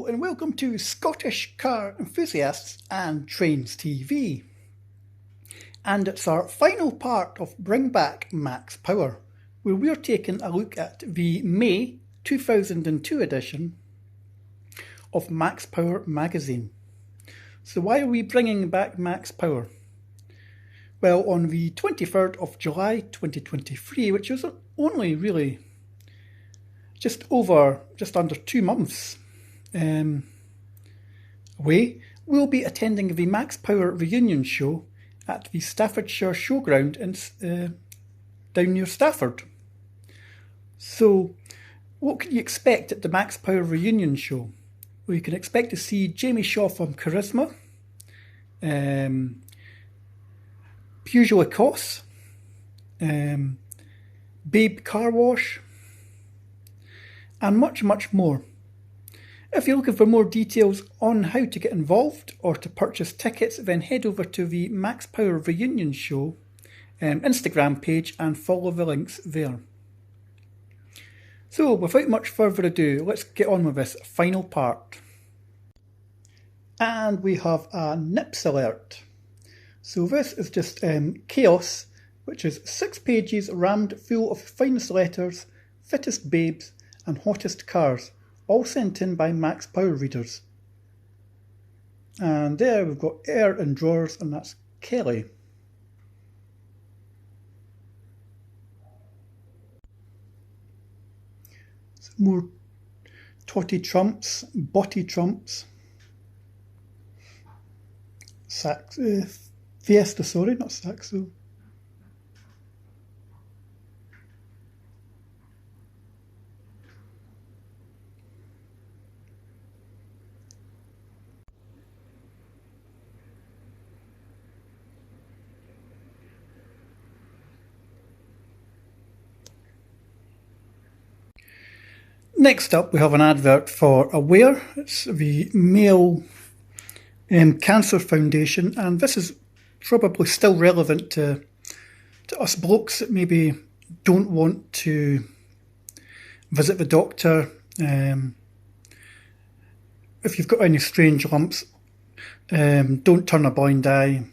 Hello and welcome to Scottish Car Enthusiasts and Trains TV. And it's our final part of Bring Back Max Power, where we're taking a look at the May 2002 edition of Max Power magazine. So why are we bringing back Max Power? Well, on the 23rd of July 2023, which was only really just under 2 months away, we'll be attending the Max Power reunion show at the Staffordshire Showground down near Stafford. So what can you expect at the Max Power reunion show? Well, you can expect to see Jamie Shaw from Charisma, Peugeot Lacoste, Babe Car Wash, and much, much more. If you're looking for more details on how to get involved or to purchase tickets, then head over to the Max Power Reunion Show Instagram page and follow the links there. So, without much further ado, let's get on with this final part. And we have a Nips alert. So this is just Chaos, which is 6 pages rammed full of finest letters, fittest babes, and hottest cars, all sent in by Max Power readers. And there we've got Air in Drawers, and that's Kelly. Some more Totty Trumps, Botty Trumps. Fiesta, sorry, not Saxo. Next up, we have an advert for Aware. It's the Male Cancer Foundation, and this is probably still relevant to us blokes that maybe don't want to visit the doctor. If you've got any strange lumps, don't turn a blind eye.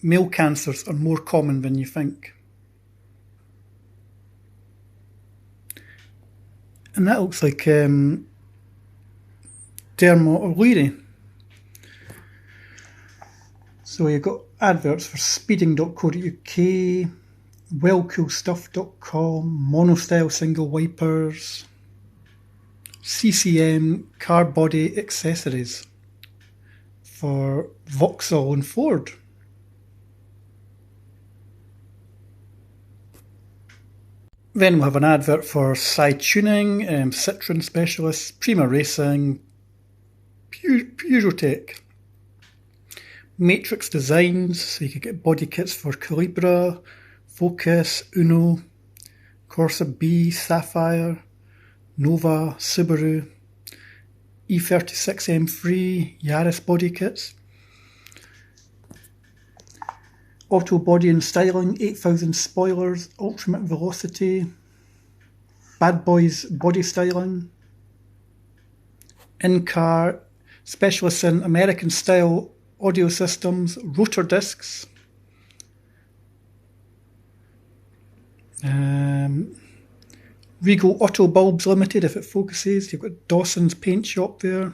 Male cancers are more common than you think. And that looks like Dermot O'Leary. So you've got adverts for speeding.co.uk, wellcoolstuff.com, monostyle single wipers, CCM car body accessories for Vauxhall and Ford. Then we'll have an advert for Side Tuning, Citroen Specialists, Prima Racing, Peugeot, Matrix Designs, so you could get body kits for Calibra, Focus, Uno, Corsa B, Sapphire, Nova, Subaru, E36 M3, Yaris body kits, Auto Body and Styling, 8000 Spoilers, Ultimate Velocity, Bad Boys Body Styling, In-Car, Specialists in American Style Audio Systems, Rotor Discs, Regal Auto Bulbs Limited if it focuses. You've got Dawson's Paint Shop there.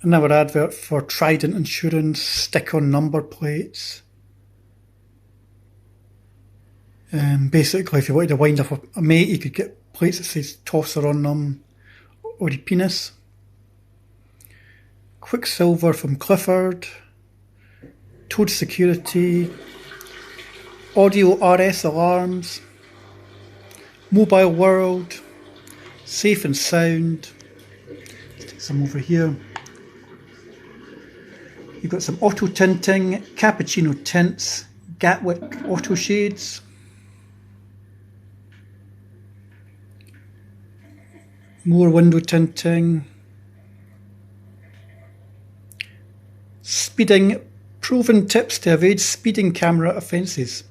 Another advert for Trident Insurance, stick-on number plates. Basically, if you wanted to wind up a mate, you could get plates that says Tosser on them, or your penis. Quicksilver from Clifford, Toad Security, Audio RS Alarms, Mobile World, Safe and Sound. Let's take some over here. You've got some auto tinting, Cappuccino Tints, Gatwick Auto Shades, more window tinting, speeding, proven tips to evade speeding camera offences.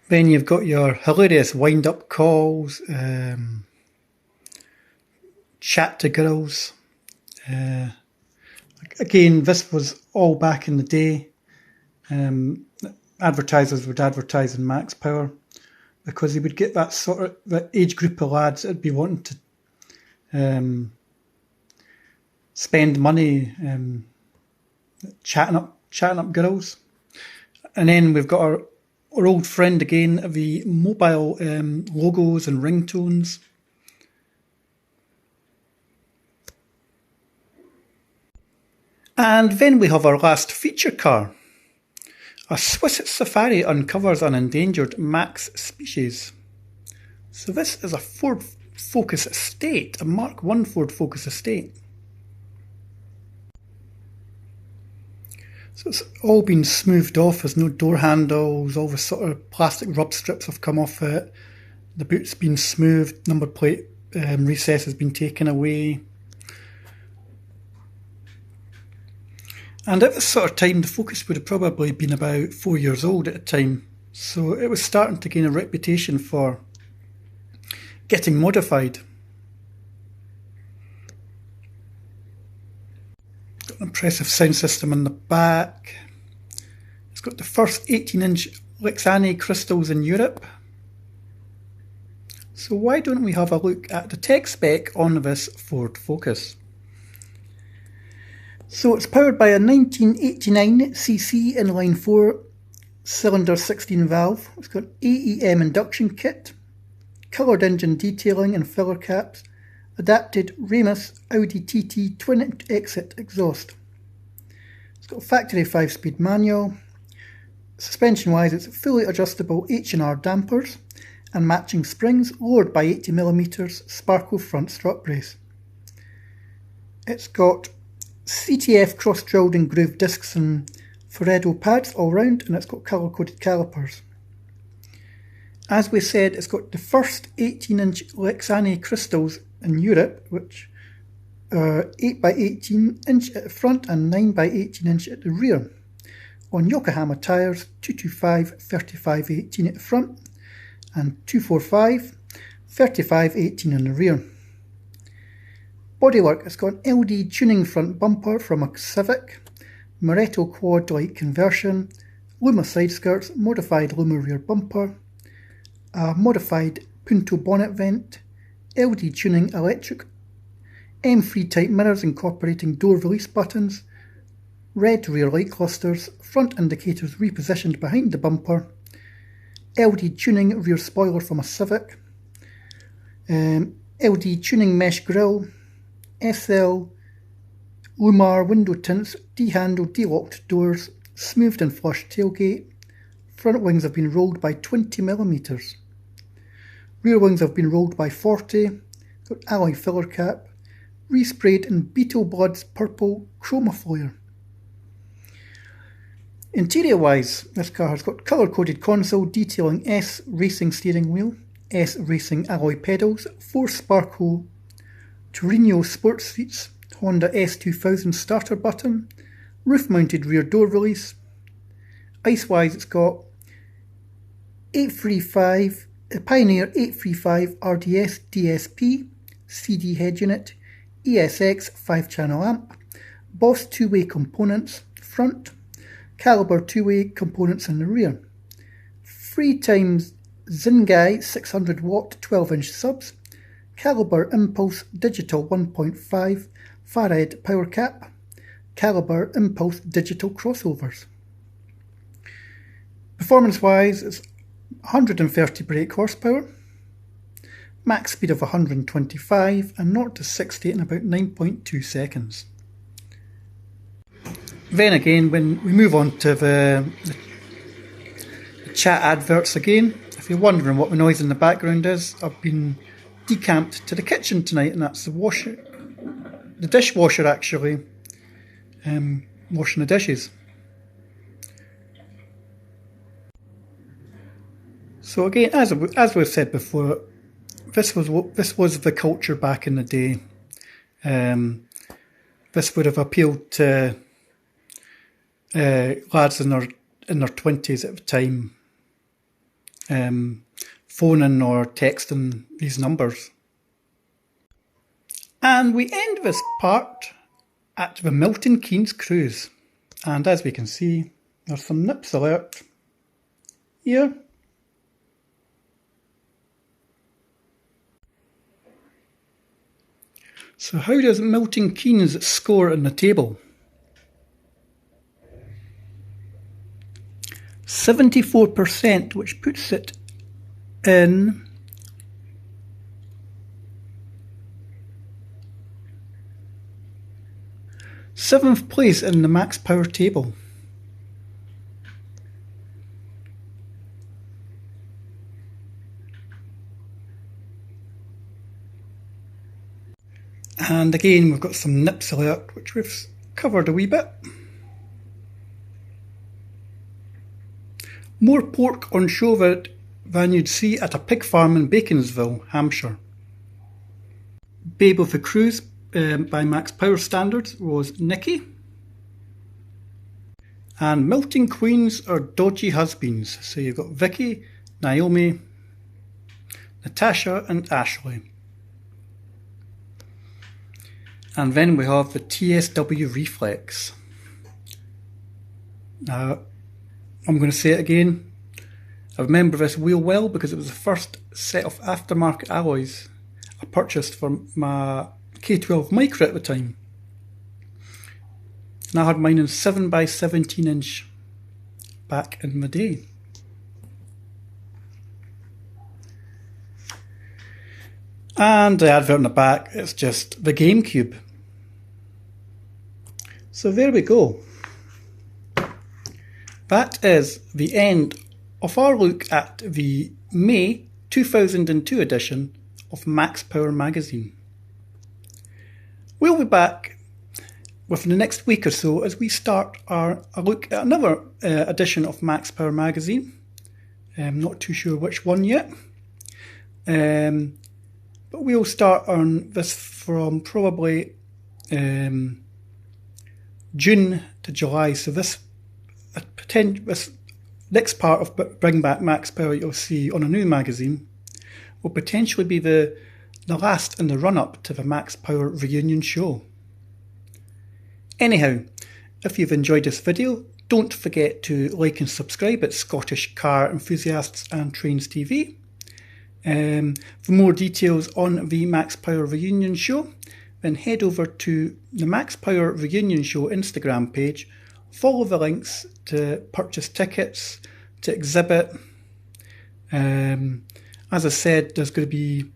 Then you've got your hilarious wind-up calls, chat to girls. Again, this was all back in the day. Advertisers would advertise in Max Power because they would get that sort of that age group of lads that'd be wanting to spend money chatting up girls. And then we've got our old friend again, the mobile logos and ringtones. And then we have our last feature car. A Swiss safari uncovers an endangered Max species. So this is a Ford Focus Estate, a Mark I Ford Focus Estate. So it's all been smoothed off, there's no door handles, all the sort of plastic rub strips have come off it, the boot's been smoothed, number plate recess has been taken away. And at this sort of time, the Focus would have probably been about 4 years old at the time, so it was starting to gain a reputation for getting modified. Got an impressive sound system in the back. It's got the first 18-inch Lexani crystals in Europe. So why don't we have a look at the tech spec on this Ford Focus? So it's powered by a 1989cc inline 4 cylinder 16 valve. It's got AEM induction kit, coloured engine detailing and filler caps, adapted Ramus Audi TT twin exit exhaust. It's got a factory 5-speed manual. Suspension wise, it's fully adjustable H&R dampers and matching springs lowered by 80mm Sparco front strut brace. It's got CTF cross-drilled and grooved discs and Ferretto pads all round, and it's got colour-coded calipers. As we said, it's got the first 18-inch Lexani crystals in Europe, which are 8x18 at the front and 9x18 at the rear. On Yokohama tyres, 225 35/18 at the front and 245 35/18 in the rear. Bodywork, it's got an LD tuning front bumper from a Civic, Moretto quad light conversion, Luma side skirts, modified Luma rear bumper, a modified Punto bonnet vent, LD tuning electric, M3 type mirrors incorporating door release buttons, red rear light clusters, front indicators repositioned behind the bumper, LD tuning rear spoiler from a Civic, LD tuning mesh grille, SL Lumar window tints, D-handle D-locked doors, smoothed and flush tailgate. Front wings have been rolled by 20mm. Rear wings have been rolled by 40. Got alloy filler cap, resprayed in Beetle Blood's purple chroma foyer. Interior wise, this car has got colour coded console detailing S racing steering wheel, S racing alloy pedals, 4 Sparco Torino sports seats, Honda S2000 starter button, roof mounted rear door release. Ice wise, it's got 835 Pioneer 835 RDS DSP, CD head unit, ESX 5-channel amp, Boss 2-way components front, Caliber 2-way components in the rear, 3x Zingai 600 watt 12-inch subs, Caliber Impulse Digital 1.5 Farad power cap, Caliber Impulse Digital crossovers. Performance wise, it's 130 brake horsepower, max speed of 125 and 0 to 60 in about 9.2 seconds. Then again, when we move on to the chat adverts again, if you're wondering what the noise in the background is, I've been decamped to the kitchen tonight, and that's the dishwasher actually, washing the dishes. So again, as we've said before, this was the culture back in the day. This would have appealed to lads in their 20s at the time. phoning or texting these numbers. And we end this part at the Milton Keynes cruise. And as we can see, there's some nips alert here. So how does Milton Keynes score in the table? 74%, which puts it in seventh place in the Max Power table. And again, we've got some nips alert, which we've covered a wee bit. More pork on show than you'd see at a pig farm in Baconsville, Hampshire. Babe of the Cruise by Max Power standards was Nikki. And Milton Queens are dodgy husbands. So you've got Vicky, Naomi, Natasha and Ashley. And then we have the TSW Reflex. Now, I'm going to say it again. I remember this wheel well because it was the first set of aftermarket alloys I purchased for my K12 Micro at the time. And I had mine in 7x17 inch back in the day. And the advert on the back, it's just the GameCube. So there we go. That is the end of our look at the May 2002 edition of Max Power magazine. We'll be back within the next week or so as we start a look at another edition of Max Power magazine. I'm not too sure which one yet. But we'll start on this from probably June to July. So this next part of Bring Back Max Power you'll see on a new magazine will potentially be the last in the run-up to the Max Power reunion show. Anyhow, if you've enjoyed this video, don't forget to like and subscribe at Scottish Car Enthusiasts and Trains TV. For more details on the Max Power reunion show, then head over to the Max Power reunion show Instagram page, follow the links to purchase tickets, to exhibit. As I said, there's going to be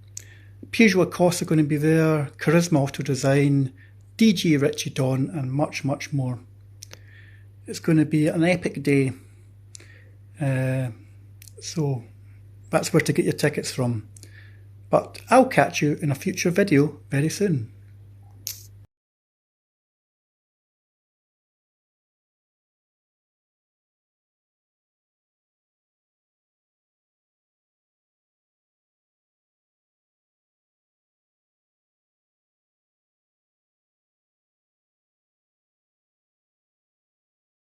Peugeot Lacoste are going to be there, Charisma Auto Design, DG Richie Don and much, much more. It's going to be an epic day. So that's where to get your tickets from. But I'll catch you in a future video very soon.